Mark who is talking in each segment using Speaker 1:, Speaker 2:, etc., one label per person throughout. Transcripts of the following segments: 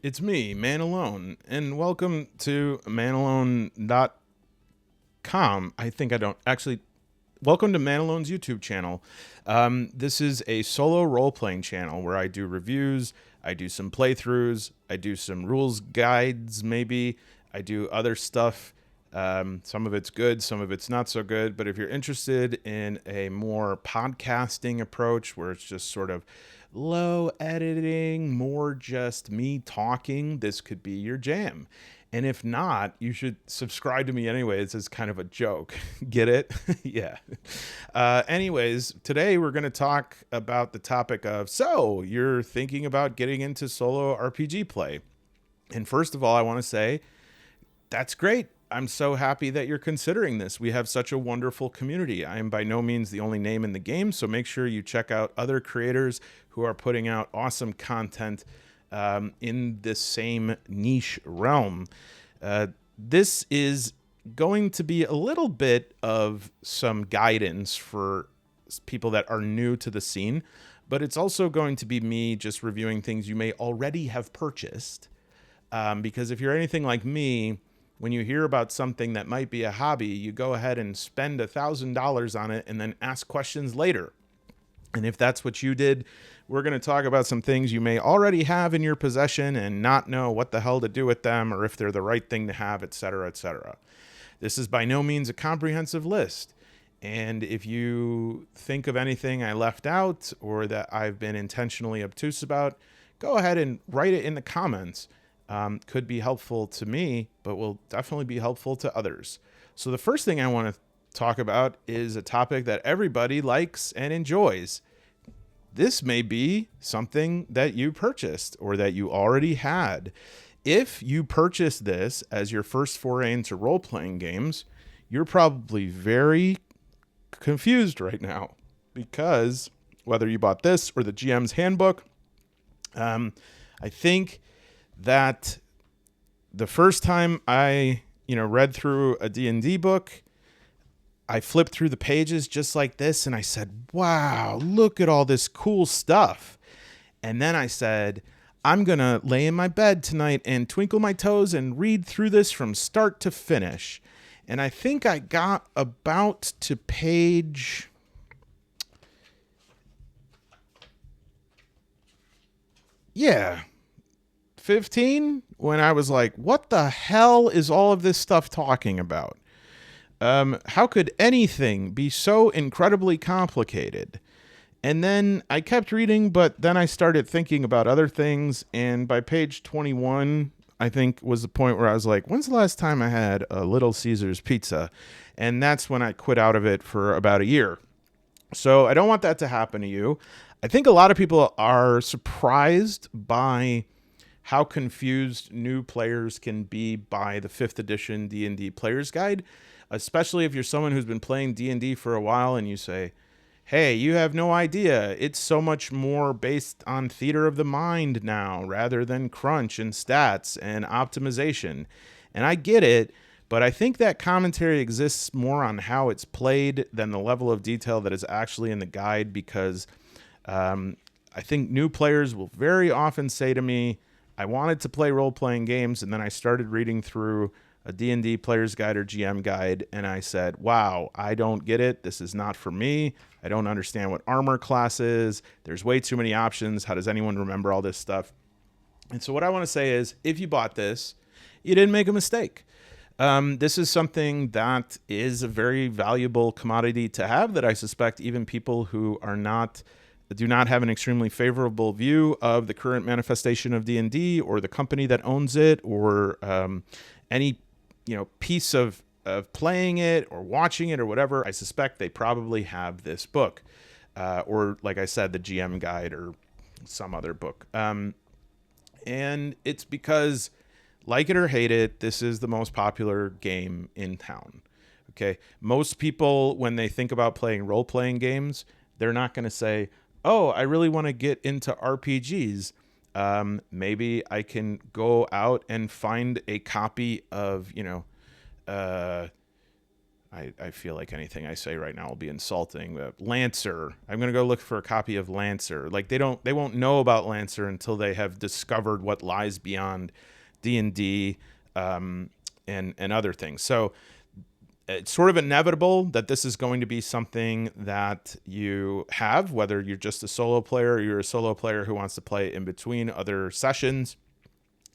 Speaker 1: it's me, Man Alone, and welcome to manalone.com. I think I don't actually. Welcome to Man Alone's YouTube channel. This is a solo role playing channel where I do reviews, I do some playthroughs, I do some rules guides, maybe. I do other stuff. Some of it's good, some of it's not so good. But if you're interested in a more podcasting approach where it's just sort of low editing, more just me talking, this could be your jam. And if not, you should subscribe to me anyways as kind of a joke. Get it? Yeah. Anyways, today we're going to talk about the topic of, so you're thinking about getting into solo RPG play. And first of all, I want to say, that's great. I'm so happy that you're considering this. We have such a wonderful community. I am by no means the only name in the game, so make sure you check out other creators who are putting out awesome content in this same niche realm. This is going to be a little bit of some guidance for people that are new to the scene, but it's also going to be me just reviewing things you may already have purchased. Because if you're anything like me, when you hear about something that might be a hobby, you go ahead and spend $1,000 on it and then ask questions later. And if that's what you did, we're going to talk about some things you may already have in your possession and not know what the hell to do with them or if they're the right thing to have, etc., etc. This is by no means a comprehensive list. And if you think of anything I left out or that I've been intentionally obtuse about, go ahead and write it in the comments. Could be helpful to me, but will definitely be helpful to others. So the first thing I want to talk about is a topic that everybody likes and enjoys. This may be something that you purchased or that you already had. If you purchased this as your first foray into role-playing games, you're probably very confused right now because whether you bought this or the GM's handbook, I think that the first time I, read through a D&D book, I flipped through the pages just like this and I said, wow, look at all this cool stuff. And then I said, I'm going to lay in my bed tonight and twinkle my toes and read through this from start to finish. And I think I got about to page 15 when I was like, what the hell is all of this stuff talking about? How could anything be so incredibly complicated? And then I kept reading, but then I started thinking about other things. And by page 21, I think was the point where I was like, when's the last time I had a Little Caesars pizza? And that's when I quit out of it for about a year. So I don't want that to happen to you. I think a lot of people are surprised by how confused new players can be by the 5th edition D&D Player's Guide, especially if you're someone who's been playing D&D for a while and you say, hey, you have no idea. It's so much more based on theater of the mind now rather than crunch and stats and optimization. And I get it, but I think that commentary exists more on how it's played than the level of detail that is actually in the guide because I think new players will very often say to me, I wanted to play role-playing games, and then I started reading through a D&D Player's Guide or GM Guide, and I said, wow, I don't get it. This is not for me. I don't understand what armor class is. There's way too many options. How does anyone remember all this stuff? And so what I want to say is, if you bought this, you didn't make a mistake. This is something that is a very valuable commodity to have that I suspect even people who do not have an extremely favorable view of the current manifestation of D&D or the company that owns it or any piece of playing it or watching it or whatever, I suspect they probably have this book or, like I said, the GM Guide or some other book. And it's because, like it or hate it, this is the most popular game in town. Okay, most people, when they think about playing role-playing games, they're not going to say, oh, I really want to get into RPGs. Maybe I can go out and find a copy of, I feel like anything I say right now will be insulting. Lancer. I'm gonna go look for a copy of Lancer. Like they won't know about Lancer until they have discovered what lies beyond D&D and other things. So it's sort of inevitable that this is going to be something that you have, whether you're just a solo player or you're a solo player who wants to play in between other sessions.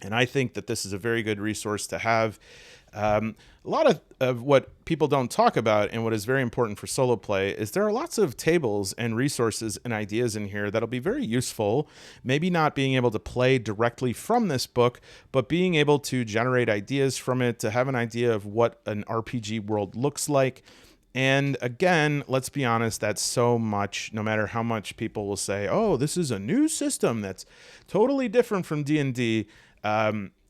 Speaker 1: And I think that this is a very good resource to have. A lot of what people don't talk about and what is very important for solo play is there are lots of tables and resources and ideas in here that'll be very useful. Maybe not being able to play directly from this book, but being able to generate ideas from it, to have an idea of what an RPG world looks like. And again, let's be honest, that's so much, no matter how much people will say, oh, this is a new system that's totally different from D&D.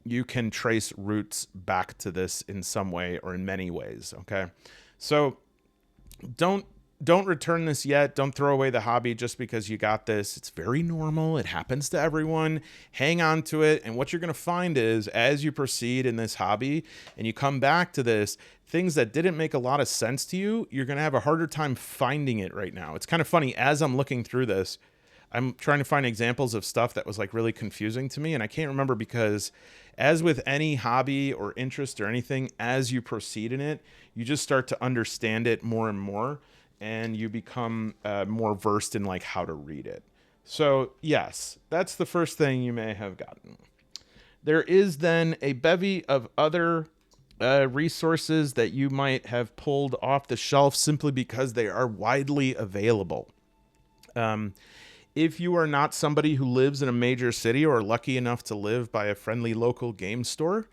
Speaker 1: You can trace roots back to this in some way or in many ways. Okay. So don't return this yet. Don't throw away the hobby just because you got this. It's very normal. It happens to everyone. Hang on to it. And what you're going to find is as you proceed in this hobby and you come back to this, things that didn't make a lot of sense to you, you're going to have a harder time finding it right now. It's kind of funny. As I'm looking through this, I'm trying to find examples of stuff that was like really confusing to me. And I can't remember because as with any hobby or interest or anything, as you proceed in it, you just start to understand it more and more. And you become more versed in like how to read it. So yes, that's the first thing you may have gotten. There is then a bevy of other resources that you might have pulled off the shelf simply because they are widely available. If you are not somebody who lives in a major city or lucky enough to live by a friendly local game store,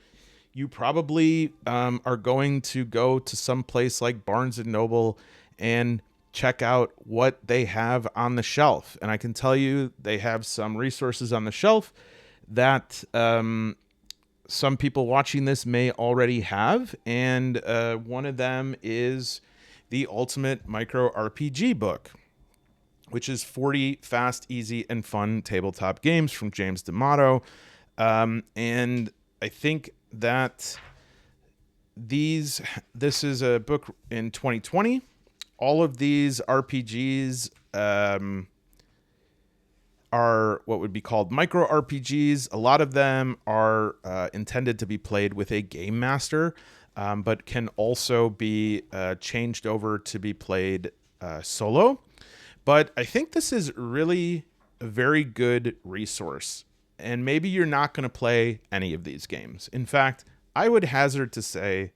Speaker 1: you probably are going to go to some place like Barnes & Noble and check out what they have on the shelf. And I can tell you they have some resources on the shelf that some people watching this may already have. And one of them is the Ultimate Micro RPG book, which is 40 fast, easy, and fun tabletop games from James D'Amato. And I think that this is a book in 2020. All of these RPGs are what would be called micro RPGs. A lot of them are intended to be played with a game master, but can also be changed over to be played solo. But I think this is really a very good resource. And maybe you're not going to play any of these games. In fact, I would hazard to say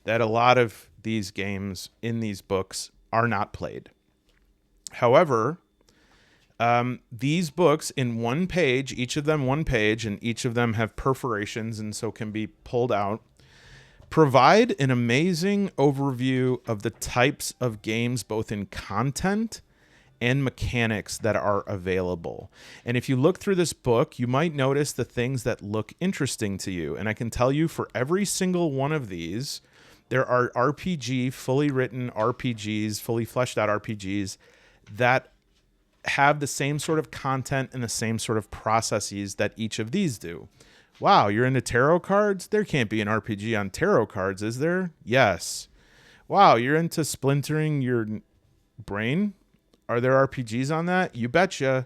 Speaker 1: that a lot of these games in these books are not played. However, these books in one page, each of them one page, and each of them have perforations and so can be pulled out, provide an amazing overview of the types of games, both in content and mechanics, that are available. And if you look through this book, you might notice the things that look interesting to you. And I can tell you for every single one of these, there are fully written RPGs, fully fleshed out RPGs that have the same sort of content and the same sort of processes that each of these do. Wow, you're into tarot cards? There can't be an RPG on tarot cards, is there? Yes. Wow, you're into splintering your brain? Are there RPGs on that? You betcha.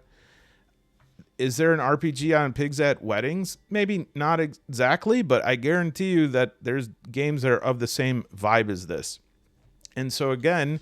Speaker 1: Is there an RPG on pigs at weddings? Maybe not exactly, but I guarantee you that there's games that are of the same vibe as this. And so again,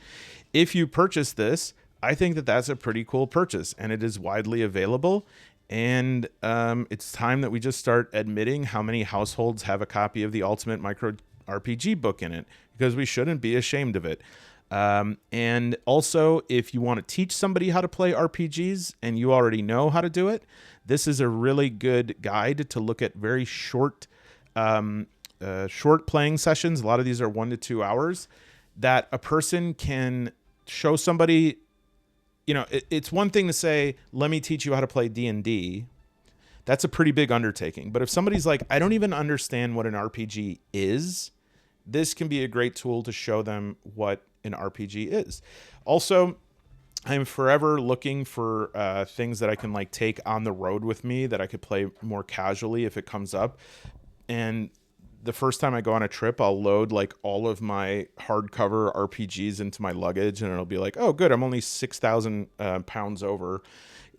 Speaker 1: if you purchase this, I think that that's a pretty cool purchase, and it is widely available. And it's time that we just start admitting how many households have a copy of the Ultimate Micro RPG book in it, because we shouldn't be ashamed of it. And also, if you want to teach somebody how to play RPGs and you already know how to do it, this is a really good guide to look at very short playing sessions. A lot of these are 1 to 2 hours that a person can show somebody. You know, it's one thing to say, let me teach you how to play D&D. That's a pretty big undertaking. But if somebody's like, I don't even understand what an RPG is, this can be a great tool to show them what an RPG is. Also, I'm forever looking for things that I can like take on the road with me that I could play more casually if it comes up. And the first time I go on a trip, I'll load like all of my hardcover RPGs into my luggage, and it'll be like, oh, good, I'm only 6,000 pounds over.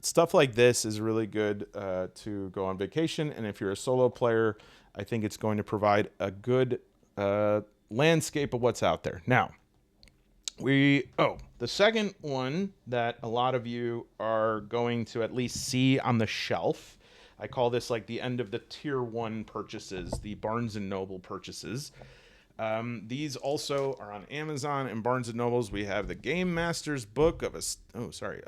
Speaker 1: Stuff like this is really good to go on vacation. And if you're a solo player, I think it's going to provide a good landscape of what's out there. Now, the second one that a lot of you are going to at least see on the shelf, I call this like the end of the tier 1 purchases, the Barnes & Noble purchases. These also are on Amazon and Barnes & Nobles. We have the Game Master's Book of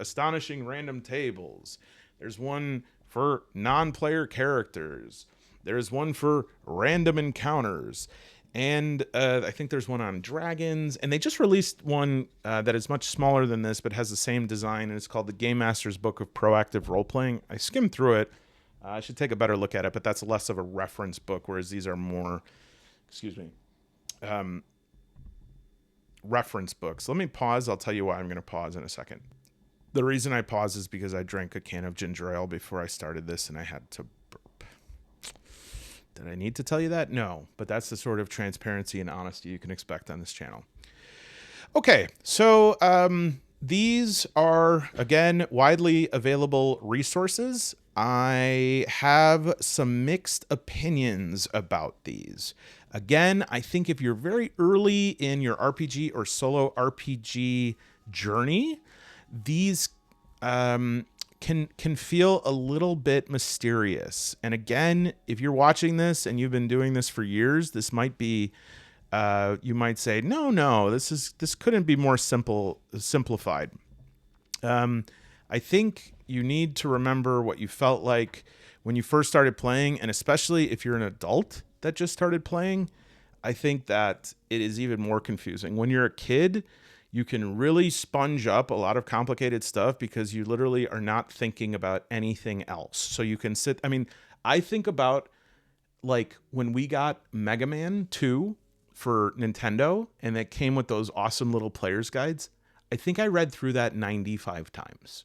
Speaker 1: Astonishing Random Tables. There's one for non-player characters. There's one for random encounters. And I think there's one on dragons. And they just released one that is much smaller than this, but has the same design. And it's called the Game Master's Book of Proactive Role-Playing. I skimmed through it. I should take a better look at it, but that's less of a reference book, whereas these are more, reference books. Let me pause. I'll tell you why I'm going to pause in a second. The reason I pause is because I drank a can of ginger ale before I started this, and I had to burp. Did I need to tell you that? No, but that's the sort of transparency and honesty you can expect on this channel. Okay, so these are, again, widely available resources. I have some mixed opinions about these. Again, I think if you're very early in your RPG or solo RPG journey, these can feel a little bit mysterious. And again, if you're watching this and you've been doing this for years, this might be you might say, no, this couldn't be more simplified. I think you need to remember what you felt like when you first started playing, and especially if you're an adult that just started playing, I think that it is even more confusing. When you're a kid, you can really sponge up a lot of complicated stuff because you literally are not thinking about anything else. So you can sit, I think about like when we got Mega Man 2 for Nintendo and that came with those awesome little player's guides. I think I read through that 95 times.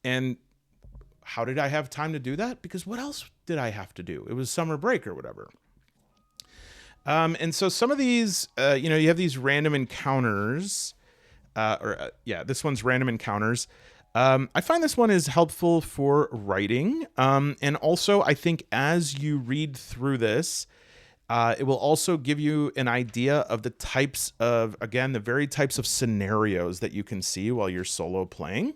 Speaker 1: And how did I have time to do that? Because what else did I have to do? It was summer break or whatever. And so some of these, you have these random encounters. This one's random encounters. I find this one is helpful for writing. And also, I think as you read through this, it will also give you an idea of the types of, again, the very types of scenarios that you can see while you're solo playing.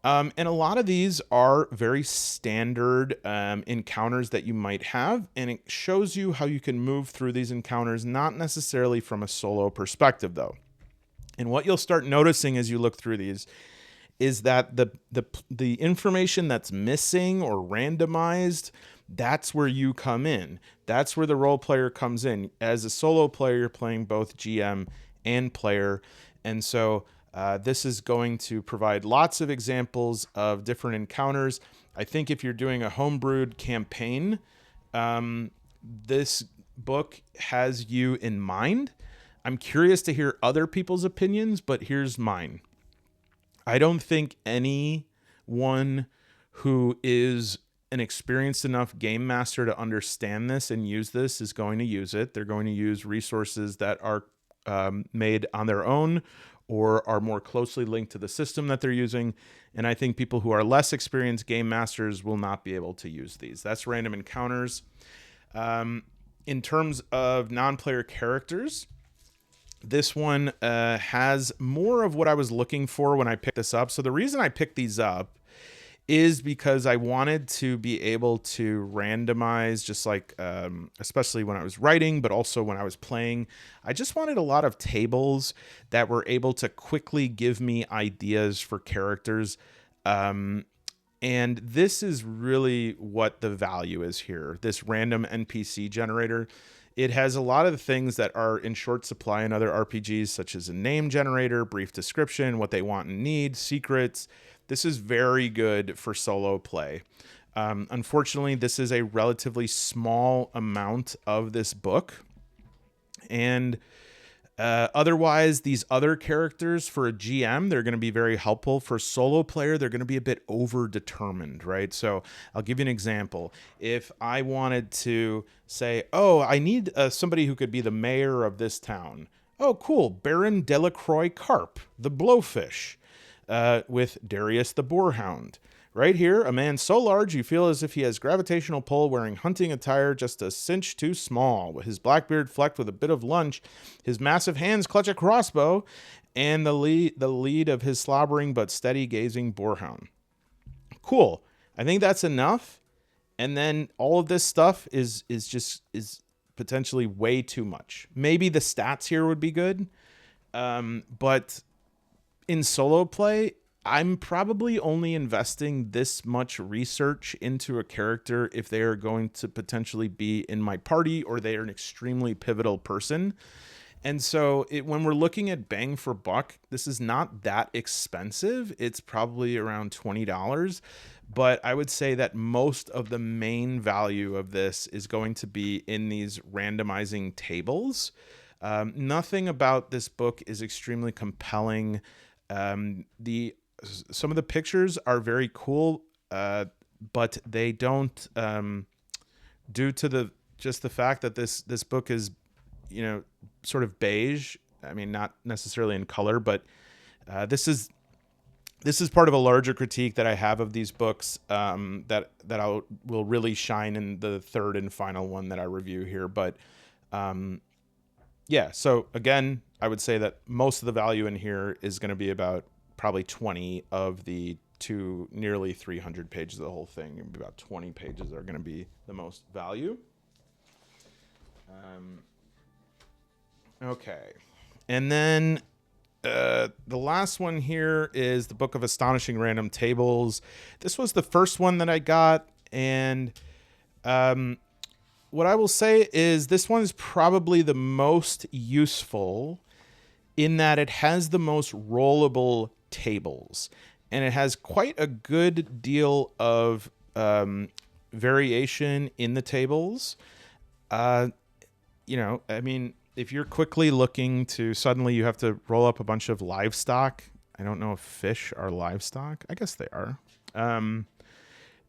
Speaker 1: And a lot of these are very standard encounters that you might have, and it shows you how you can move through these encounters, not necessarily from a solo perspective, though. And what you'll start noticing as you look through these is that the information that's missing or randomized, that's where you come in. That's where the role player comes in. As a solo player, you're playing both GM and player, and so this is going to provide lots of examples of different encounters. I think if you're doing a homebrewed campaign, this book has you in mind. I'm curious to hear other people's opinions, but here's mine. I don't think anyone who is an experienced enough game master to understand this and use this is going to use it. They're going to use resources that are made on their own or are more closely linked to the system that they're using. And I think people who are less experienced game masters will not be able to use these. That's random encounters. In terms of non-player characters, this one has more of what I was looking for when I picked this up. So the reason I picked these up is because I wanted to be able to randomize, just like, especially when I was writing, but also when I was playing. I just wanted a lot of tables that were able to quickly give me ideas for characters. And this is really what the value is here, this random NPC generator. It has a lot of the things that are in short supply in other RPGs, such as a name generator, brief description, what they want and need, secrets. This is very good for solo play. Unfortunately, this is a relatively small amount of this book. And Otherwise, these other characters for a GM, they're going to be very helpful. For a solo player, they're going to be a bit over-determined, right? So I'll give you an example. If I wanted to say, oh, I need somebody who could be the mayor of this town. Oh, cool. Baron Delacroix Carp, the Blowfish, with Darius the Boarhound. Right here, a man so large you feel as if he has gravitational pull, wearing hunting attire just a cinch too small, with his black beard flecked with a bit of lunch, his massive hands clutch a crossbow, and the lead of his slobbering but steady gazing boarhound. Cool. I think that's enough. And then all of this stuff is potentially way too much. Maybe the stats here would be good, but in solo play, I'm probably only investing this much research into a character if they are going to potentially be in my party or they are an extremely pivotal person. And so when we're looking at bang for buck, this is not that expensive. It's probably around $20. But I would say that most of the main value of this is going to be in these randomizing tables. Nothing about this book is extremely compelling. Some of the pictures are very cool, but they don't, due to the fact that this book is, sort of beige. I mean, not necessarily in color, but this is part of a larger critique that I have of these books, that will really shine in the third and final one that I review here. But yeah, so again, I would say that most of the value in here is going to be about probably 20 of the nearly 300 pages of the whole thing. About 20 pages are going to be the most value. Okay. And then the last one here is the Book of Astonishing Random Tables. This was the first one that I got. And what I will say is this one is probably the most useful in that it has the most rollable tables, and it has quite a good deal of variation in the tables. I mean, if you're quickly looking to suddenly you have to roll up a bunch of livestock. I don't know if fish are livestock. I guess they are.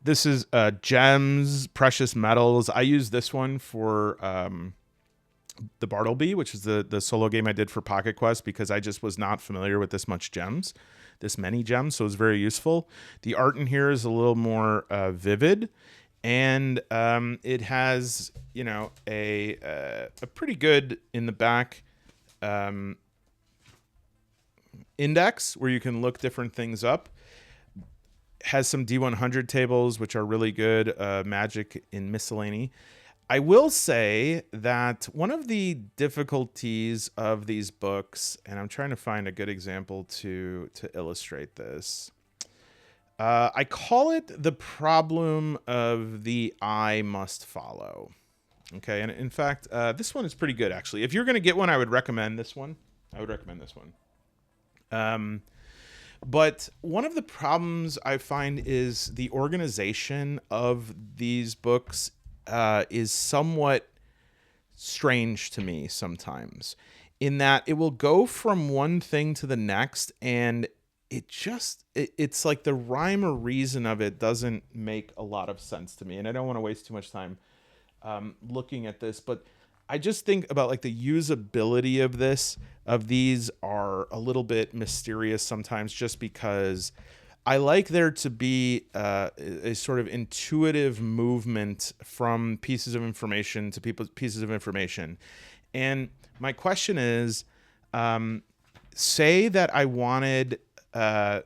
Speaker 1: This is gems, precious metals. I use this one for the Bartleby, which is the solo game I did for Pocket Quest, because I just was not familiar with this many gems, so it was very useful. The art in here is a little more vivid, and it has, a pretty good in the back index where you can look different things up. Has some D100 tables, which are really good, magic in miscellany. I will say that one of the difficulties of these books, and I'm trying to find a good example to illustrate this, I call it the problem of the I must follow. Okay, and in fact, this one is pretty good, actually. If you're going to get one, I would recommend this one. But one of the problems I find is the organization of these books is somewhat strange to me sometimes, in that it will go from one thing to the next, and it's like the rhyme or reason of it doesn't make a lot of sense to me. And I don't want to waste too much time looking at this, but I just think about like the usability of these are a little bit mysterious sometimes, just because I like there to be a sort of intuitive movement from pieces of information to pieces of information. And my question is, say that I wanted a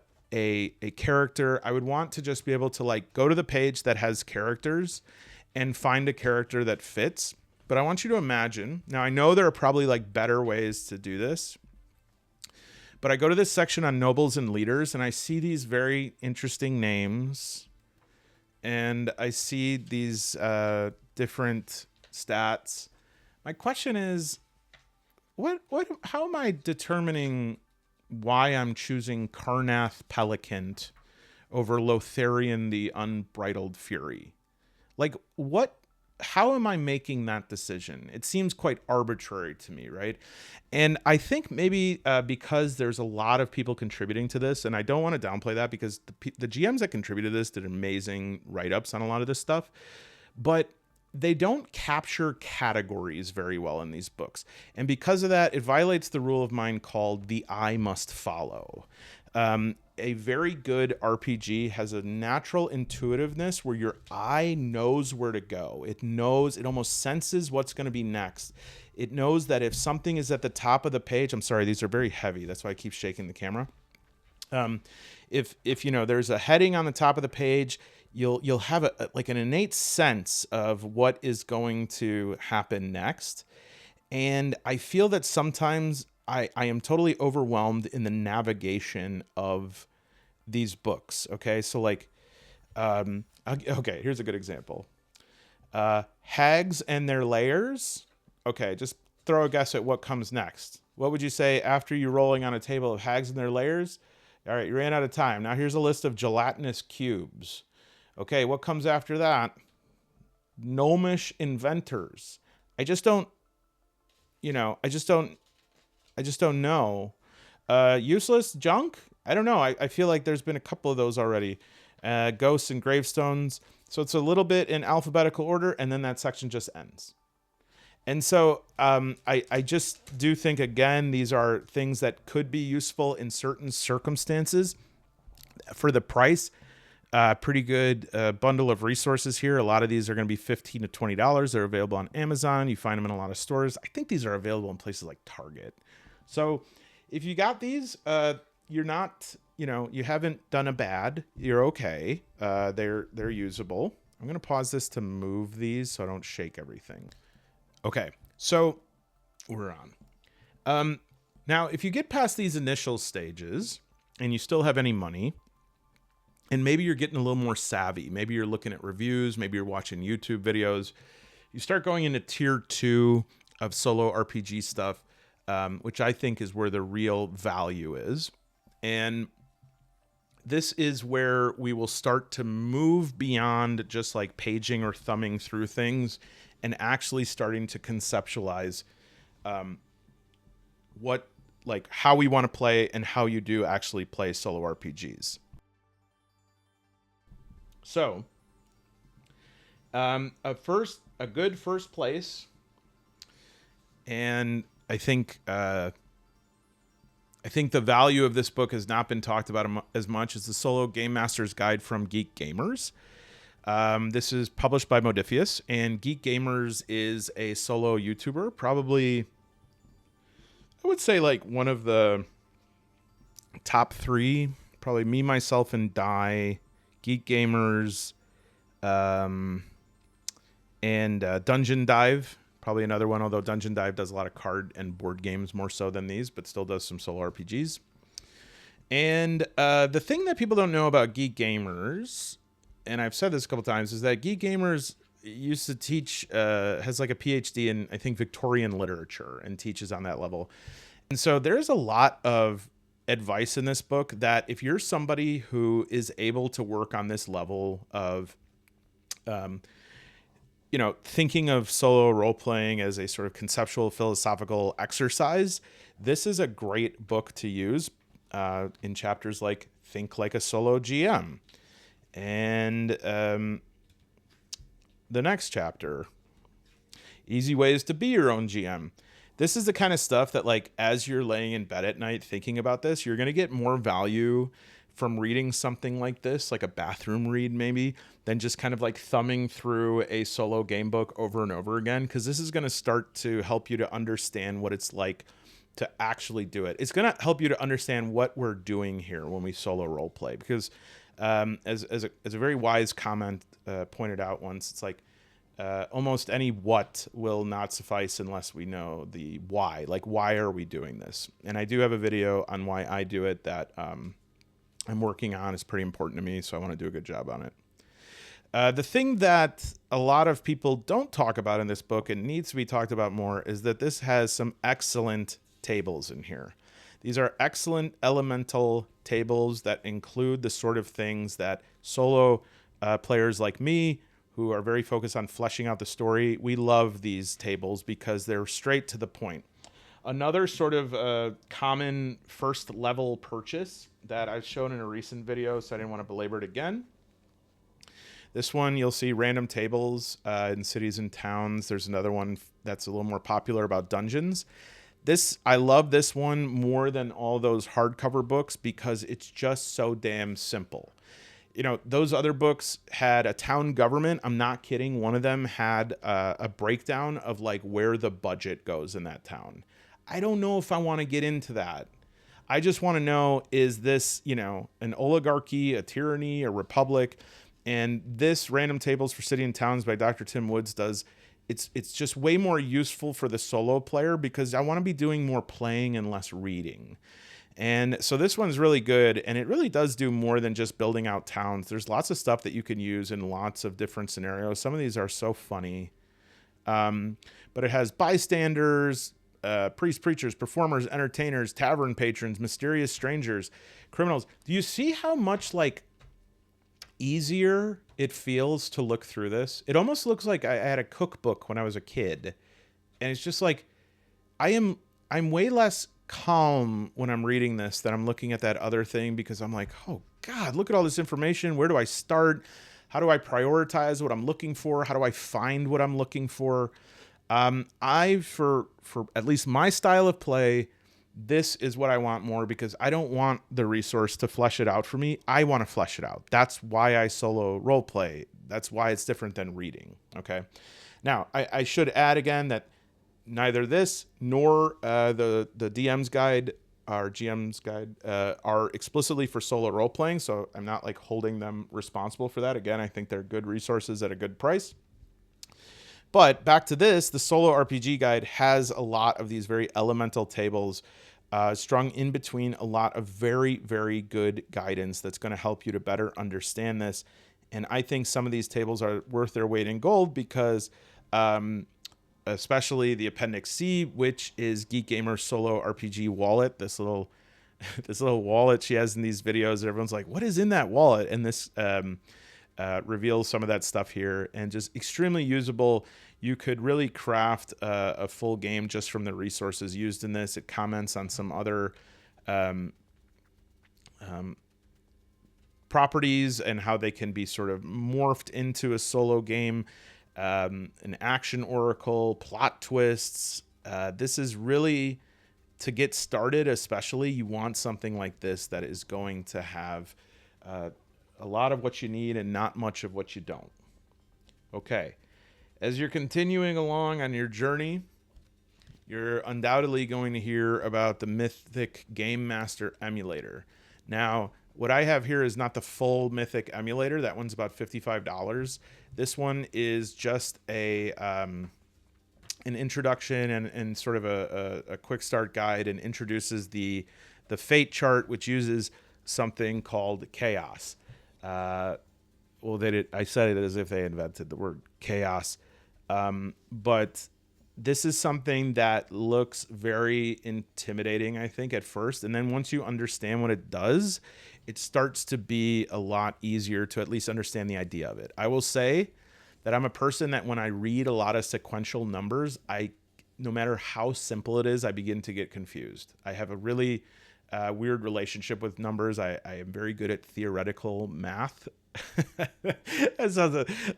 Speaker 1: character. I would want to just be able to like go to the page that has characters and find a character that fits. But I want you to imagine, now I know there are probably like better ways to do this, but I go to this section on nobles and leaders, and I see these very interesting names, and I see these different stats. My question is, how am I determining why I'm choosing Karnath Pelicant over Lotharion the Unbridled Fury? Like, what how am I making that decision? It seems quite arbitrary to me, right? And I think maybe because there's a lot of people contributing to this, and I don't want to downplay that because the GMs that contributed to this did amazing write-ups on a lot of this stuff, but they don't capture categories very well in these books. And because of that, it violates the rule of mine called the eye must follow. A very good RPG has a natural intuitiveness where your eye knows where to go. It knows, it almost senses what's going to be next. It knows that if something is at the top of the page, I'm sorry, these are very heavy. That's why I keep shaking the camera. If you know, there's a heading on the top of the page, you'll have like an innate sense of what is going to happen next. And I feel that sometimes I am totally overwhelmed in the navigation of these books. Okay. So like, okay, here's a good example. Hags and their layers. Okay. Just throw a guess at what comes next. What would you say after you're rolling on a table of hags and their layers? All right. You ran out of time. Now here's a list of gelatinous cubes. Okay. What comes after that? Gnomish inventors. I just don't know. Useless junk? I don't know. I feel like there's been a couple of those already. Ghosts and gravestones. So it's a little bit in alphabetical order, and then that section just ends. And so I just do think, again, these are things that could be useful in certain circumstances. For the price, pretty good bundle of resources here. A lot of these are going to be $15 to $20. They're available on Amazon. You find them in a lot of stores. I think these are available in places like Target. So if you got these, you're not, you haven't done a bad. You're okay. They're usable. I'm going to pause this to move these so I don't shake everything. Okay, so we're on. Now, if you get past these initial stages and you still have any money, and maybe you're getting a little more savvy, maybe you're looking at reviews, maybe you're watching YouTube videos, you start going into tier 2 of solo RPG stuff, which I think is where the real value is. And this is where we will start to move beyond just like paging or thumbing through things and actually starting to conceptualize how we want to play and how you do actually play solo RPGs. So, a good first place, and I think the value of this book has not been talked about as much as the Solo Game Master's Guide from Geek Gamers. This is published by Modifius, and Geek Gamers is a solo YouTuber, probably, I would say, like one of the top 3, probably me, myself, and Die, Geek Gamers, and Dungeon Dive, probably another one, although Dungeon Dive does a lot of card and board games more so than these, but still does some solo RPGs. And the thing that people don't know about Geek Gamers, and I've said this a couple times, is that Geek Gamers used to teach, has like a PhD in, I think, Victorian literature and teaches on that level. And so there's a lot of advice in this book that if you're somebody who is able to work on this level of, thinking of solo role-playing as a sort of conceptual philosophical exercise, this is a great book to use in chapters like Think Like a Solo GM. And the next chapter, Easy Ways to Be Your Own GM. This is the kind of stuff that, like, as you're laying in bed at night thinking about this, you're going to get more value from reading something like this, like a bathroom read maybe, than just kind of like thumbing through a solo game book over and over again, because this is going to start to help you to understand what it's like to actually do it. It's going to help you to understand what we're doing here when we solo role play, because as a very wise comment pointed out once, it's like almost any what will not suffice unless we know the why. Like, why are we doing this? And I do have a video on why I do it that I'm working on. Is pretty important to me, so I want to do a good job on it. The thing that a lot of people don't talk about in this book and needs to be talked about more is that this has some excellent tables in here. These are excellent elemental tables that include the sort of things that solo players like me, who are very focused on fleshing out the story, we love these tables because they're straight to the point. Another sort of common first level purchase that I've shown in a recent video, so I didn't want to belabor it again. This one, you'll see random tables in cities and towns. There's another one that's a little more popular about dungeons. I love this one more than all those hardcover books because it's just so damn simple. You know, those other books had a town government. I'm not kidding. One of them had a breakdown of like where the budget goes in that town. I don't know if I want to get into that. I just want to know, is this, you know, an oligarchy, a tyranny, a republic? And this Random Tables for City and Towns by Dr. Tim Woods it's just way more useful for the solo player because I want to be doing more playing and less reading. And so this one's really good, and it really does do more than just building out towns. There's lots of stuff that you can use in lots of different scenarios. Some of these are so funny. But it has bystanders, priests, preachers, performers, entertainers, tavern patrons, mysterious strangers, criminals. Do you see how much like easier it feels to look through this? It almost looks like I had a cookbook when I was a kid, and it's just like I'm way less calm when I'm reading this than I'm looking at that other thing because I'm like, oh God, look at all this information. Where do I start? How do I prioritize what I'm looking for? How do I find what I'm looking for? For at least my style of play, this is what I want more because I don't want the resource to flesh it out for me. I want to flesh it out. That's why I solo role play. That's why it's different than reading. Okay. Now I should add again that neither this nor the DM's guide or GM's guide are explicitly for solo role playing. So I'm not like holding them responsible for that. Again, I think they're good resources at a good price. But back to this, the Solo RPG guide has a lot of these very elemental tables strung in between a lot of very, very good guidance that's going to help you to better understand this. And I think some of these tables are worth their weight in gold because especially the Appendix C, which is Geek Gamer's Solo RPG wallet, this little wallet she has in these videos. Everyone's like, what is in that wallet? And this reveals some of that stuff here, and just extremely usable. You could really craft a full game just from the resources used in this. It comments on some other properties and how they can be sort of morphed into a solo game, an action oracle, plot twists. This is really, to get started especially, you want something like this that is going to have a lot of what you need and not much of what you don't. Okay. As you're continuing along on your journey, you're undoubtedly going to hear about the Mythic Game Master emulator. Now, what I have here is not the full Mythic emulator. That one's about $55. This one is just an introduction and sort of a quick start guide, and introduces the fate chart, which uses something called chaos. I said it as if they invented the word chaos. But this is something that looks very intimidating, I think, at first. And then once you understand what it does, it starts to be a lot easier to at least understand the idea of it. I will say that I'm a person that when I read a lot of sequential numbers, no matter how simple it is, I begin to get confused. I have a really weird relationship with numbers. I am very good at theoretical math.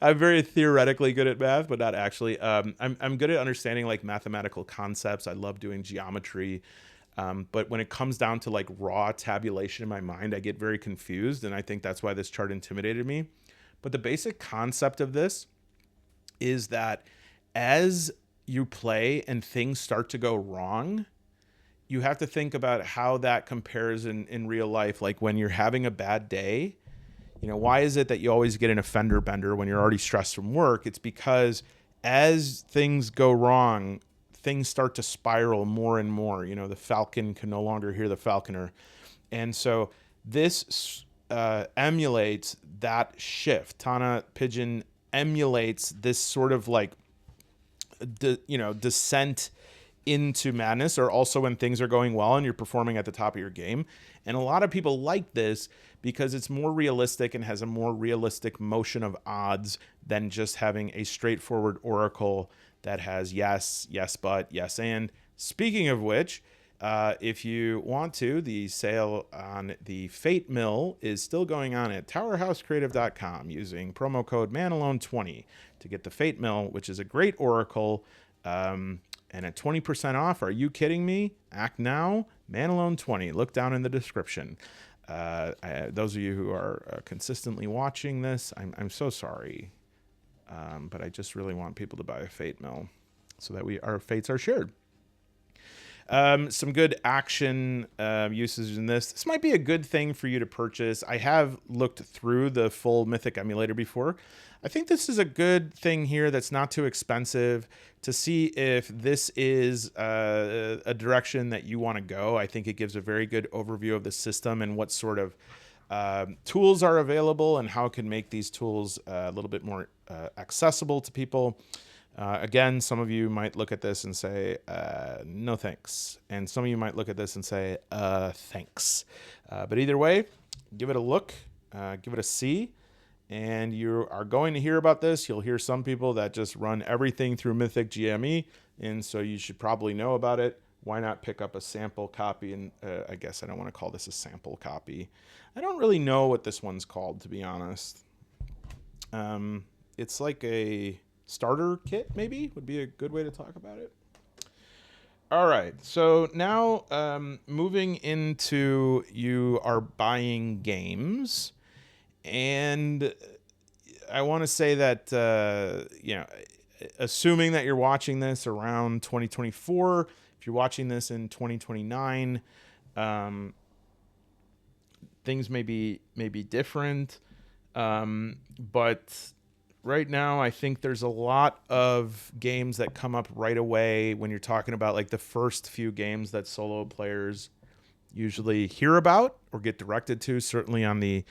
Speaker 1: I'm very theoretically good at math, but not actually. I'm good at understanding like mathematical concepts. I love doing geometry. But when it comes down to like raw tabulation in my mind, I get very confused. And I think that's why this chart intimidated me. But the basic concept of this is that as you play and things start to go wrong, you have to think about how that compares in real life. Like when you're having a bad day, you know, why is it that you always get an offender bender when you're already stressed from work? It's because as things go wrong, things start to spiral more and more. You know, the falcon can no longer hear the falconer. And so this emulates that shift. Tana Pigeon emulates this sort of like, descent into madness, or also when things are going well and you're performing at the top of your game. And a lot of people like this because it's more realistic and has a more realistic motion of odds than just having a straightforward oracle that has yes, yes, but, yes, and. Speaking of which, if you want to, the sale on the Fate Mill is still going on at towerhousecreative.com using promo code MANALONE20 to get the Fate Mill, which is a great oracle, and at 20% off. Are you kidding me? Act now, MANALONE20. Look down in the description. Those of you who are consistently watching this, I'm so sorry. But I just really want people to buy a Fate Mill so that our fates are shared. Some good action uses in this. This might be a good thing for you to purchase. I have looked through the full Mythic emulator before. I think this is a good thing here that's not too expensive to see if this is a direction that you want to go. I think it gives a very good overview of the system and what sort of tools are available and how it can make these tools a little bit more accessible to people. Again, some of you might look at this and say, no thanks. And some of you might look at this and say, thanks. But either way, give it a look, give it a see. And you are going to hear about this. You'll hear some people that just run everything through Mythic GME. And so you should probably know about it. Why not pick up a sample copy? And I guess I don't want to call this a sample copy. I don't really know what this one's called, to be honest. It's like a starter kit, maybe, would be a good way to talk about it. All right, so now moving into you are buying games, and I want to say that assuming that you're watching this around 2024, if you're watching this in 2029, things may be different, but right now, I think there's a lot of games that come up right away when you're talking about like the first few games that solo players usually hear about or get directed to. Certainly on the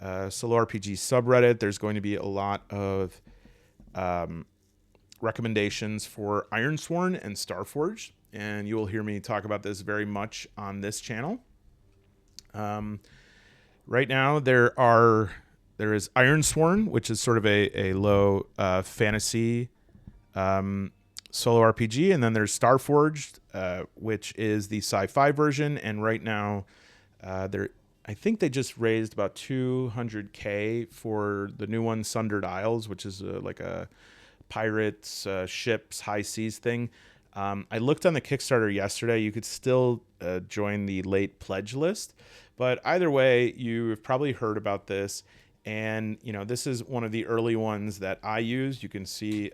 Speaker 1: SoloRPG subreddit, there's going to be a lot of recommendations for Ironsworn and Starforged, and you will hear me talk about this very much on this channel. Right now, there is Ironsworn, which is sort of a low fantasy solo RPG, and then there's Starforged, which is the sci-fi version. And right now, I think they just raised about $200K for the new one, Sundered Isles, which is like a pirates, ships, high seas thing. I looked on the Kickstarter yesterday. You could still join the late pledge list, but either way, you've probably heard about this. And, this is one of the early ones that I use. You can see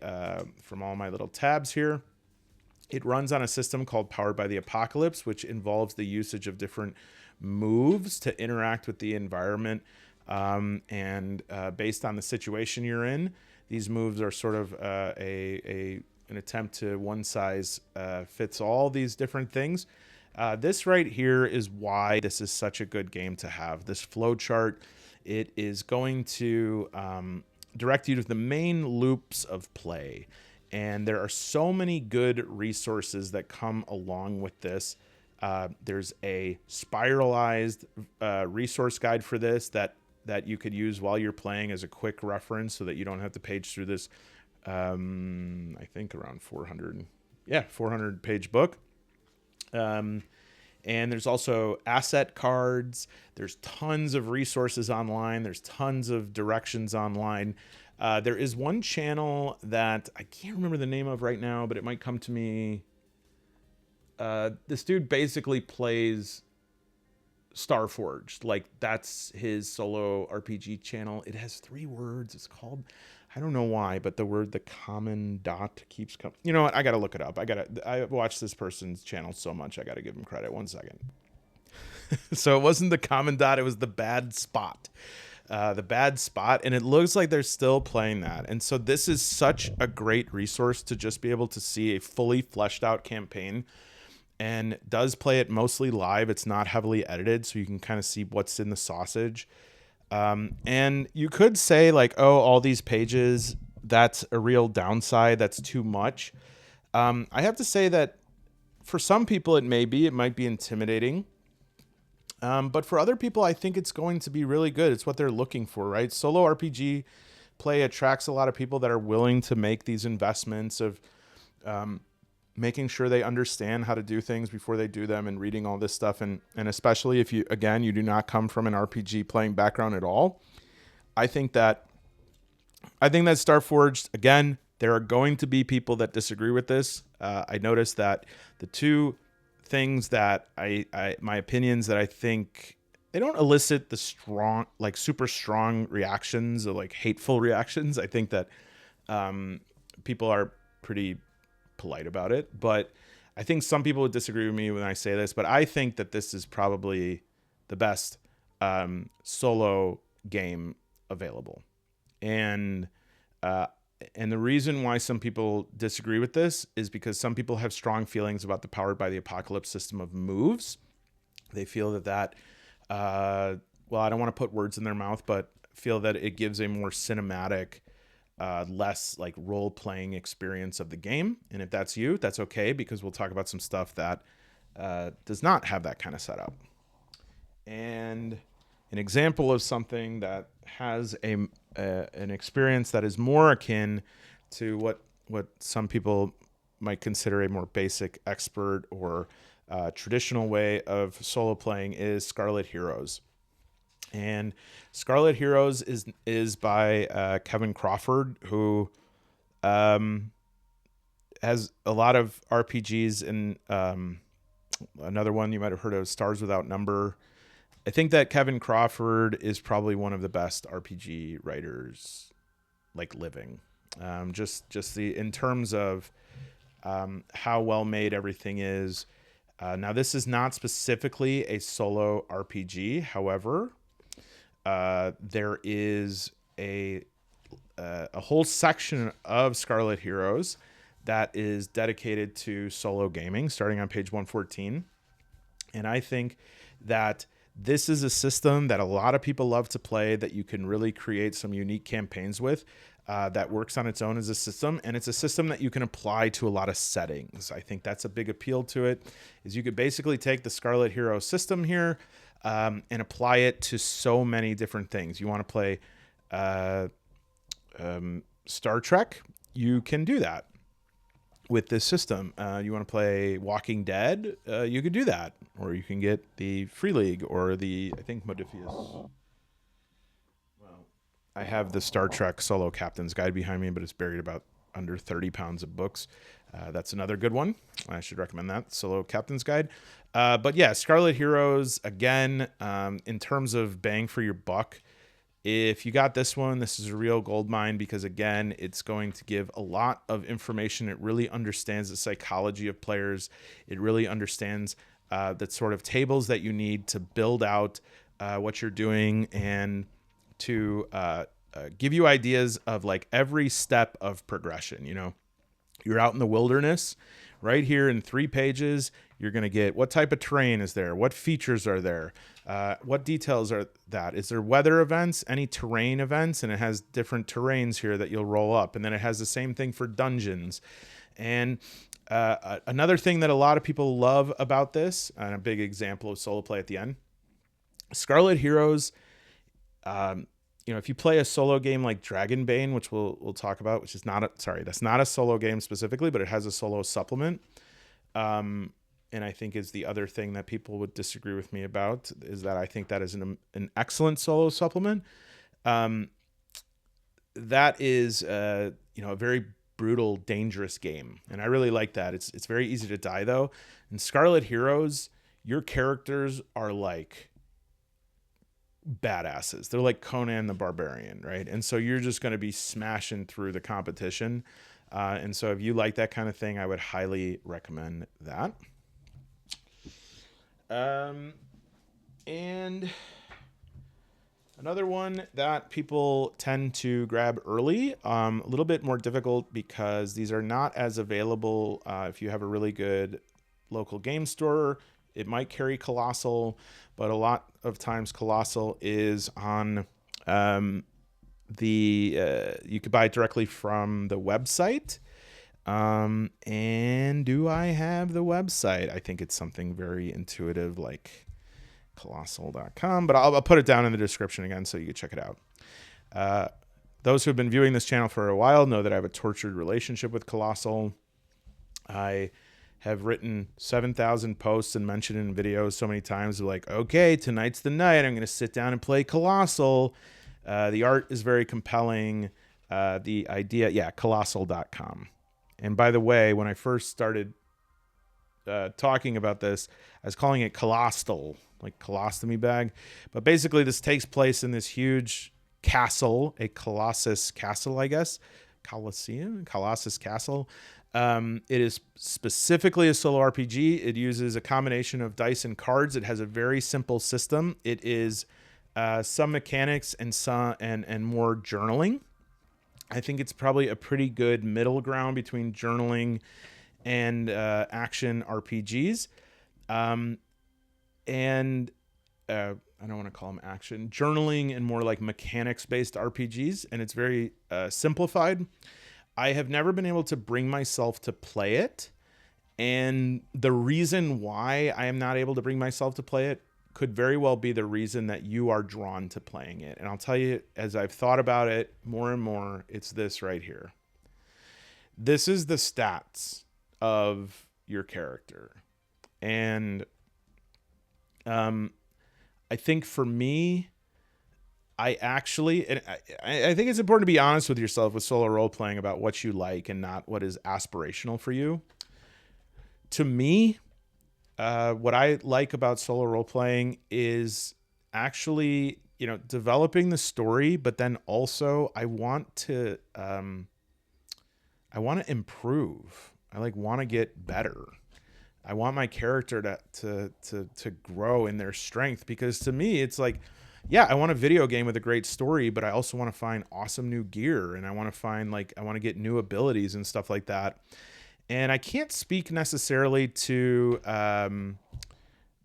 Speaker 1: from all my little tabs here. It runs on a system called Powered by the Apocalypse, which involves the usage of different moves to interact with the environment. And based on the situation you're in, these moves are sort of an attempt to one size fits all these different things. This right here is why this is such a good game to have. This flow chart. It is going to direct you to the main loops of play. And there are so many good resources that come along with this. There's a spiralized resource guide for this that you could use while you're playing as a quick reference so that you don't have to page through this, I think around 400 page book. And there's also asset cards. There's tons of resources online. There's tons of directions online. There is one channel that I can't remember the name of right now, but it might come to me. This dude basically plays Starforged. Like, that's his solo RPG channel. It has 3 words. It's called, I don't know why, but the common dot keeps coming. You know what? I got to look it up. I watched this person's channel so much. I got to give him credit. 1 second. So it wasn't the common dot. It was the bad spot. The bad spot. And it looks like they're still playing that. And so this is such a great resource to just be able to see a fully fleshed out campaign, and does play it mostly live. It's not heavily edited, so you can kind of see what's in the sausage. And you could say like, oh, all these pages, that's a real downside. That's too much. I have to say that for some people, it might be intimidating. But for other people, I think it's going to be really good. It's what they're looking for, right? Solo RPG play attracts a lot of people that are willing to make these investments of making sure they understand how to do things before they do them and reading all this stuff. And especially if you do not come from an RPG playing background at all. I think that Starforged, again, there are going to be people that disagree with this. I noticed that the two things that my opinions that I think they don't elicit the strong, like super strong reactions or like hateful reactions. I think that people are pretty polite about it, but I think some people would disagree with me when I say this, but I think that this is probably the best solo game available. And the reason why some people disagree with this is because some people have strong feelings about the Powered by the Apocalypse system of moves. They feel that well, I don't want to put words in their mouth, but feel that it gives a more cinematic, less like role-playing experience of the game. And if that's you, that's okay, because we'll talk about some stuff that does not have that kind of setup. And an example of something that has an experience that is more akin to what some people might consider a more basic, expert, or traditional way of solo playing is Scarlet Heroes. And Scarlet Heroes is by Kevin Crawford, who has a lot of RPGs, and another one you might have heard of, Stars Without Number. I think that Kevin Crawford is probably one of the best RPG writers like living. Just in terms of how well made everything is. Now, this is not specifically a solo RPG. However, there is a whole section of Scarlet Heroes that is dedicated to solo gaming, starting on page 114. And I think that this is a system that a lot of people love to play, that you can really create some unique campaigns with, that works on its own as a system. And it's a system that you can apply to a lot of settings. I think that's a big appeal to it, is you could basically take the Scarlet Hero system here and apply it to so many different things. You want to play Star Trek, you can do that with this system. You want to play Walking Dead, you could do that. Or you can get the Free League or I think Modifius. Well, I have the Star Trek Solo Captain's Guide behind me, but it's buried about under 30 pounds of books. That's another good one. I should recommend that, Solo Captain's Guide. But yeah, Scarlet Heroes, again, in terms of bang for your buck, if you got this one, this is a real gold mine, because again, it's going to give a lot of information. It really understands the psychology of players. It really understands the sort of tables that you need to build out what you're doing, and to give you ideas of like every step of progression. You know, you're out in the wilderness. Right here in 3 pages, you're going to get what type of terrain is there, what features are there, what details are that, is there weather events, any terrain events, and it has different terrains here that you'll roll up. And then it has the same thing for dungeons. And another thing that a lot of people love about this, and a big example of solo play at the end, Scarlet Heroes, if you play a solo game like Dragon Bane, which we'll talk about, which is that's not a solo game specifically, but it has a solo supplement. And I think is the other thing that people would disagree with me about, is that I think that is an excellent solo supplement. That is, a very brutal, dangerous game. And I really like that. It's very easy to die though. In Scarlet Heroes, your characters are like badasses. They're like Conan the Barbarian, right? And so you're just going to be smashing through the competition. And so if you like that kind of thing, I would highly recommend that. And another one that people tend to grab early, a little bit more difficult because these are not as available if you have a really good local game store. It might carry Colossal, but a lot of times Colossal is on you could buy it directly from the website. And do I have the website? I think it's something very intuitive like Colossal.com, but I'll put it down in the description again so you can check it out. Those who have been viewing this channel for a while know that I have a tortured relationship with Colossal. I have written 7,000 posts and mentioned in videos so many times like, okay, tonight's the night. I'm going to sit down and play Colossal. The art is very compelling. The idea, yeah, Colossal.com. And by the way, when I first started talking about this, I was calling it Colossal, like colostomy bag. But basically, this takes place in this huge castle, a Colossus castle, I guess. Colossus castle. It is specifically a solo RPG. It uses a combination of dice and cards. It has a very simple system. It is some mechanics and more journaling. I think it's probably a pretty good middle ground between journaling and action RPGs. I don't want to call them action. Journaling and more like mechanics-based RPGs, and it's very simplified. I have never been able to bring myself to play it, and the reason why I am not able to bring myself to play it could very well be the reason that you are drawn to playing it. And I'll tell you, as I've thought about it more and more, it's this right here. This is the stats of your character. And I think for me, I think it's important to be honest with yourself with solo role playing about what you like and not what is aspirational for you. To me, what I like about solo role playing is actually, developing the story, but then also I want to improve. I want to get better. I want my character to grow in their strength, because to me, it's like, yeah, I want a video game with a great story, but I also want to find awesome new gear, and I want to get new abilities and stuff like that. And I can't speak necessarily to the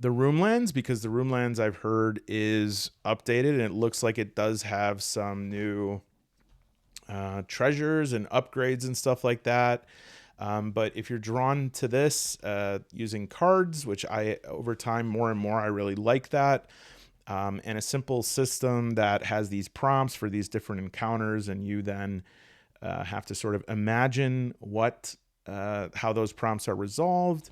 Speaker 1: Roomlands, because the Roomlands I've heard is updated, and it looks like it does have some new treasures and upgrades and stuff like that. But if you're drawn to this using cards, which over time more and more I really like that, and a simple system that has these prompts for these different encounters, and you then have to sort of imagine how those prompts are resolved.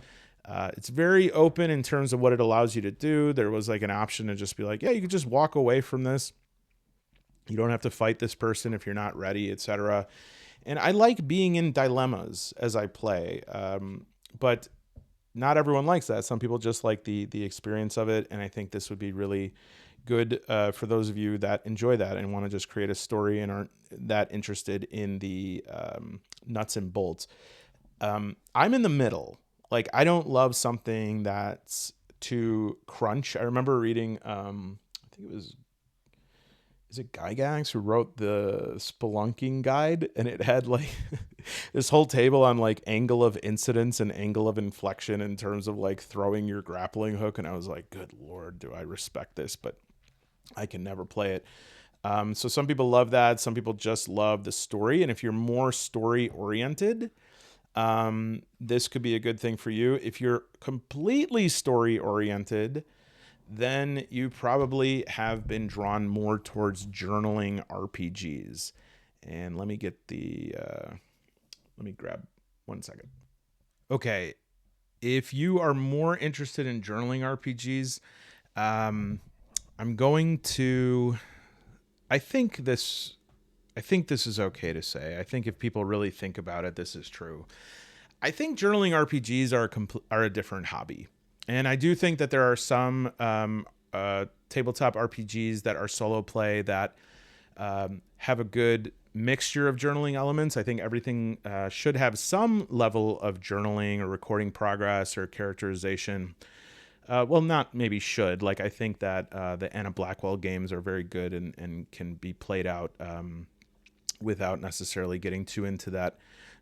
Speaker 1: It's very open in terms of what it allows you to do. There was like an option to just be like, yeah, you could just walk away from this. You don't have to fight this person if you're not ready, etc. And I like being in dilemmas as I play, but not everyone likes that. Some people just like the experience of it, and I think this would be really good for those of you that enjoy that and want to just create a story and aren't that interested in the nuts and bolts. I'm in the middle. Like, I don't love something that's too crunch. I remember reading, I think is it Gygax who wrote the Spelunking Guide? And it had like this whole table on like angle of incidence and angle of inflection in terms of like throwing your grappling hook. And I was like, good Lord, do I respect this? But I can never play it. So some people love that. Some people just love the story. And if you're more story oriented, this could be a good thing for you. If you're completely story oriented, then you probably have been drawn more towards journaling RPGs. And let me grab 1 second. Okay. If you are more interested in journaling RPGs, I think this is okay to say. I think if people really think about it, this is true. I think journaling RPGs are a different hobby. And I do think that there are some tabletop RPGs that are solo play that have a good mixture of journaling elements. I think everything should have some level of journaling or recording progress or characterization. Well, not maybe should. Like, I think that the Anna Blackwell games are very good and can be played out without necessarily getting too into that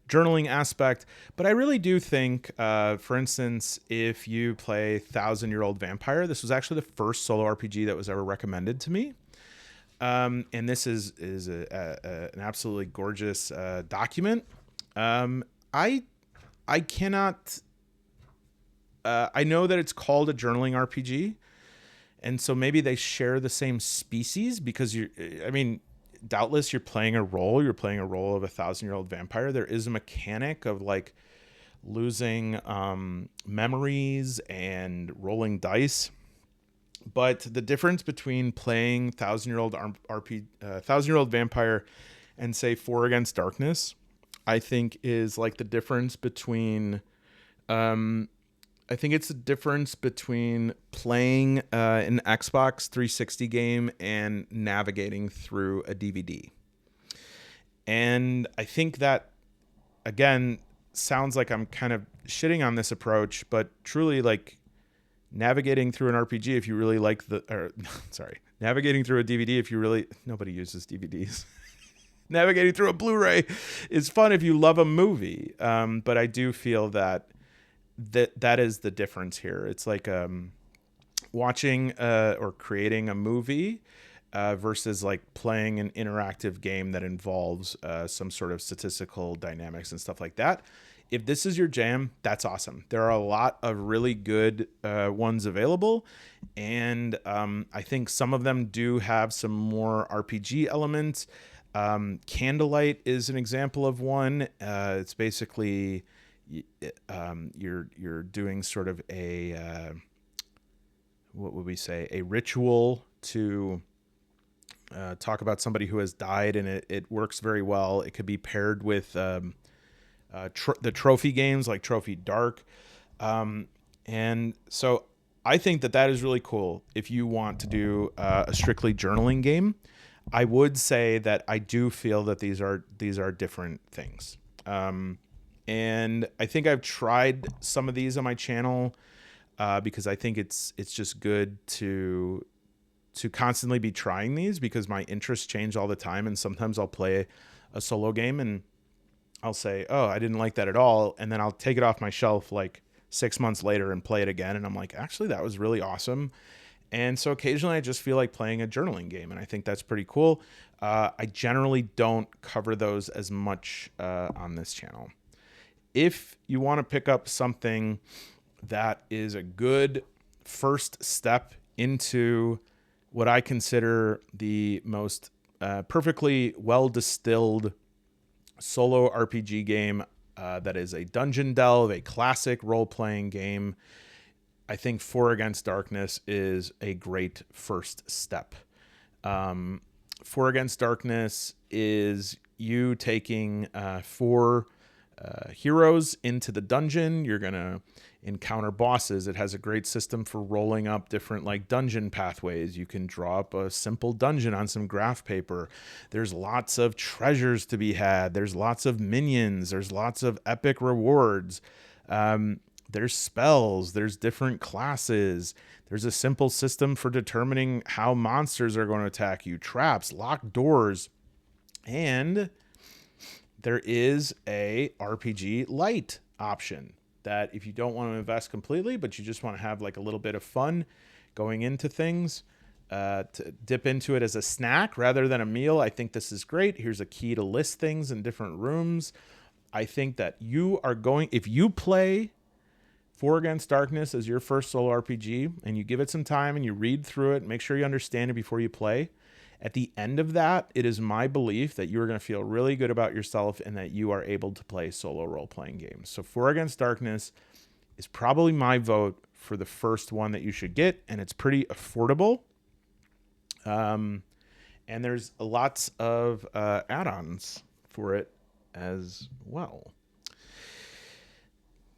Speaker 1: journaling aspect. But I really do think, for instance, if you play 1,000-Year-Old Vampire, this was actually the first solo RPG that was ever recommended to me. And this is an absolutely gorgeous document. I I cannot. I know that it's called a journaling RPG, and so maybe they share the same species because I mean, doubtless you're playing a role. You're playing a role of a 1,000-year-old vampire. There is a mechanic of like losing memories and rolling dice. But the difference between playing 1,000-year-old vampire and say Four Against Darkness, I think is like the difference between I think it's the difference between playing an Xbox 360 game and navigating through a DVD. And I think that, again, sounds like I'm kind of shitting on this approach, but truly, like, navigating through an RPG, if you really like navigating through a DVD, if you really, nobody uses DVDs. Navigating through a Blu-ray is fun if you love a movie. But I do feel that is the difference here. It's like watching or creating a movie versus like playing an interactive game that involves some sort of statistical dynamics and stuff like that. If this is your jam, that's awesome. There are a lot of really good ones available, and I think some of them do have some more RPG elements. Candlelight is an example of one. It's basically you're doing sort of a what would we say, a ritual to talk about somebody who has died, and it works very well. It could be paired with the trophy games like Trophy Dark, and so I think that is really cool. If you want to do a strictly journaling game, I would say that I do feel that these are different things. And I think I've tried some of these on my channel because I think it's just good to constantly be trying these, because my interests change all the time, and sometimes I'll play a solo game and I'll say, oh, I didn't like that at all, and then I'll take it off my shelf like 6 months later and play it again, and I'm like, actually, that was really awesome. And so occasionally I just feel like playing a journaling game, and I think that's pretty cool. I generally don't cover those as much on this channel. If you want to pick up something that is a good first step into what I consider the most perfectly well-distilled solo RPG game that is a dungeon delve, a classic role-playing game, I think Four Against Darkness is a great first step. Four Against Darkness is you taking four heroes into the dungeon. You're going to encounter bosses. It has a great system for rolling up different like dungeon pathways. You can draw up a simple dungeon on some graph paper. There's lots of treasures to be had. There's lots of minions. There's lots of epic rewards. There's spells. There's different classes. There's a simple system for determining how monsters are going to attack you, traps, locked doors, and there is a RPG Lite option that if you don't want to invest completely, but you just want to have like a little bit of fun going into things, to dip into it as a snack rather than a meal, I think this is great. Here's a key to list things in different rooms. I think that if you play Four Against Darkness as your first solo RPG and you give it some time and you read through it, make sure you understand it before you play, at the end of that, it is my belief that you are going to feel really good about yourself and that you are able to play solo role-playing games. So Four Against Darkness is probably my vote for the first one that you should get, and it's pretty affordable. And there's lots of add-ons for it as well.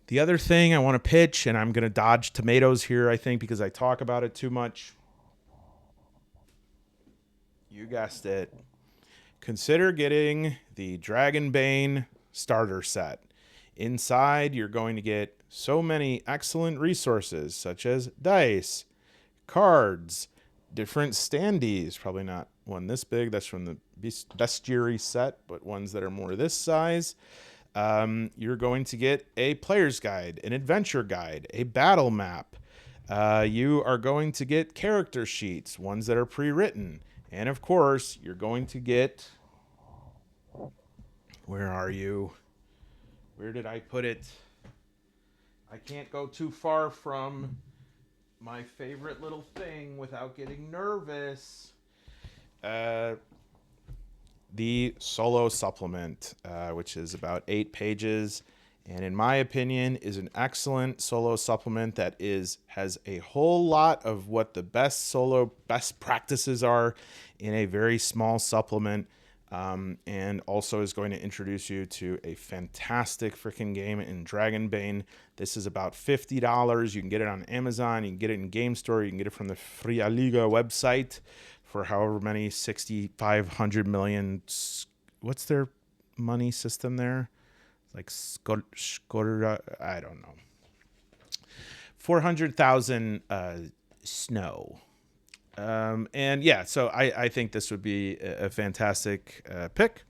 Speaker 1: The other thing I want to pitch, and I'm going to dodge tomatoes here, I think, because I talk about it too much. You guessed it. Consider getting the Dragon Bane starter set. Inside, you're going to get so many excellent resources, such as dice, cards, different standees. Probably not one this big. That's from the bestiary set, but ones that are more this size. You're going to get a player's guide, an adventure guide, a battle map. You are going to get character sheets, ones that are pre-written. And of course, you're going to get, where are you? Where did I put it? I can't go too far from my favorite little thing without getting nervous. The Solo Supplement, which is about 8 pages, and in my opinion is an excellent Solo supplement that has a whole lot of what the best practices are in a very small supplement, and also is going to introduce you to a fantastic freaking game in Bane. This is about $50. You can get it on Amazon, you can get it in Game Store, you can get it from the Fria Liga website for however many 6,500 million. What's their money system there? Like I don't know. 400,000 snow. And yeah, so I think this would be a fantastic pick.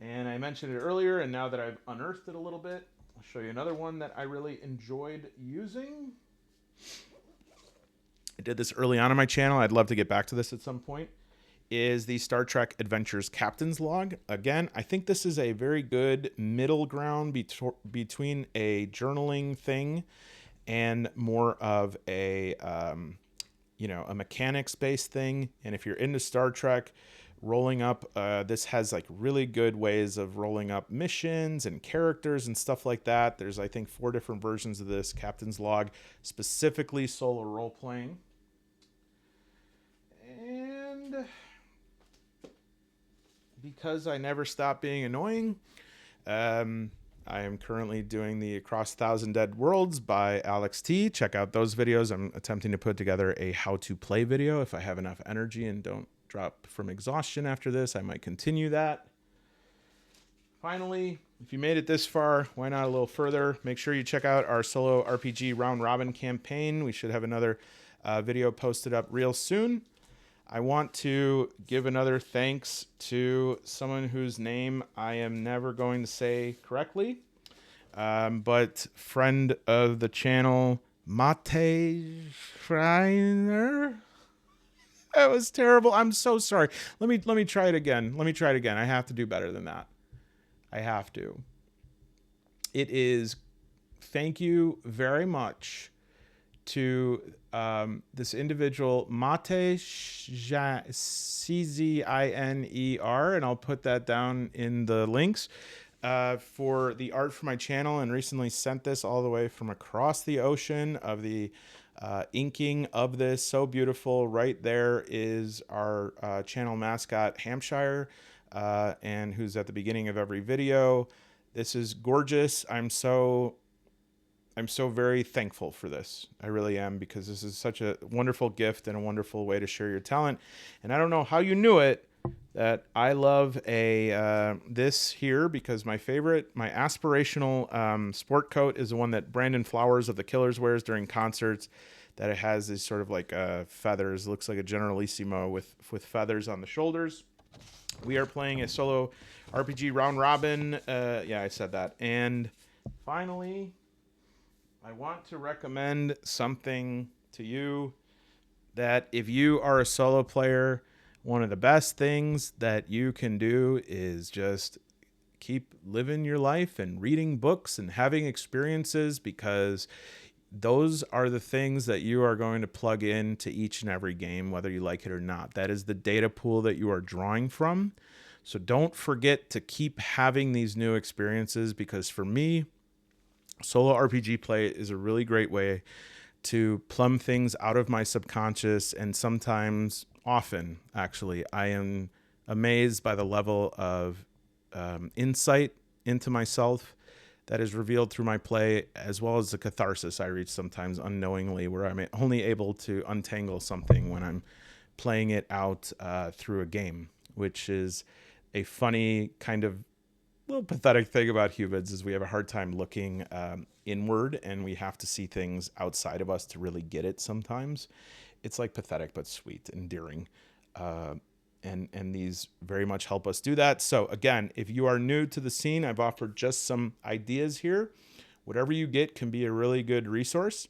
Speaker 1: And I mentioned it earlier, and now that I've unearthed it a little bit, I'll show you another one that I really enjoyed using. I did this early on in my channel. I'd love to get back to this at some point. Is the Star Trek Adventures Captain's Log. Again, I think this is a very good middle ground between a journaling thing and more of a a mechanics-based thing. And if you're into Star Trek, rolling up, this has like really good ways of rolling up missions and characters and stuff like that. There's, I think, 4 different versions of this Captain's Log, specifically solo role-playing. And because I never stop being annoying, I am currently doing the Across 1,000 Dead Worlds by Alex T. Check out those videos. I'm attempting to put together a how-to-play video. If I have enough energy and don't drop from exhaustion after this, I might continue that. Finally, if you made it this far, why not a little further? Make sure you check out our solo RPG round robin campaign. We should have another video posted up real soon. I want to give another thanks to someone whose name I am never going to say correctly, but friend of the channel, Mate Schreiner. That was terrible. I'm so sorry. Let me try it again. I have to do better than that. I have to. It is, thank you very much to this individual, Mate Cziner, and I'll put that down in the links, for the art for my channel, and recently sent this all the way from across the ocean of the inking of this. So beautiful. Right there is our channel mascot, Hampshire, and who's at the beginning of every video. This is gorgeous. I'm so very thankful for this. I really am, because this is such a wonderful gift and a wonderful way to share your talent. And I don't know how you knew it, that I love this here, because my aspirational sport coat is the one that Brandon Flowers of the Killers wears during concerts. That it has these sort of like feathers. Looks like a Generalissimo with feathers on the shoulders. We are playing a solo RPG round robin. Yeah, I said that. And finally, I want to recommend something to you that if you are a solo player, one of the best things that you can do is just keep living your life and reading books and having experiences, because those are the things that you are going to plug into each and every game, whether you like it or not. That is the data pool that you are drawing from. So don't forget to keep having these new experiences, because for me, solo RPG play is a really great way to plumb things out of my subconscious, and sometimes, often actually, I am amazed by the level of insight into myself that is revealed through my play, as well as the catharsis I reach sometimes unknowingly, where I'm only able to untangle something when I'm playing it out through a game, which is a funny kind of little pathetic thing about humans, is we have a hard time looking inward, and we have to see things outside of us to really get it sometimes. It's like pathetic but sweet, endearing. And these very much help us do that. So again, if you are new to the scene, I've offered just some ideas here. Whatever you get can be a really good resource.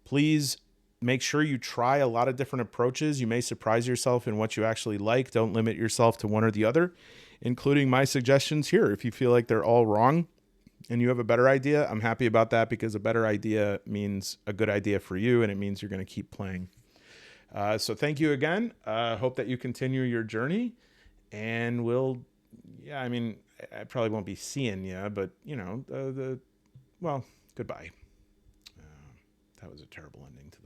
Speaker 1: Please make sure you try a lot of different approaches. You may surprise yourself in what you actually like. Don't limit yourself to one or the other. including my suggestions here. If you feel like they're all wrong and you have a better idea, I'm happy about that, because a better idea means a good idea for you, and it means you're going to keep playing. So thank you again. Hope that you continue your journey, and I probably won't be seeing you, but well, goodbye. That was a terrible ending to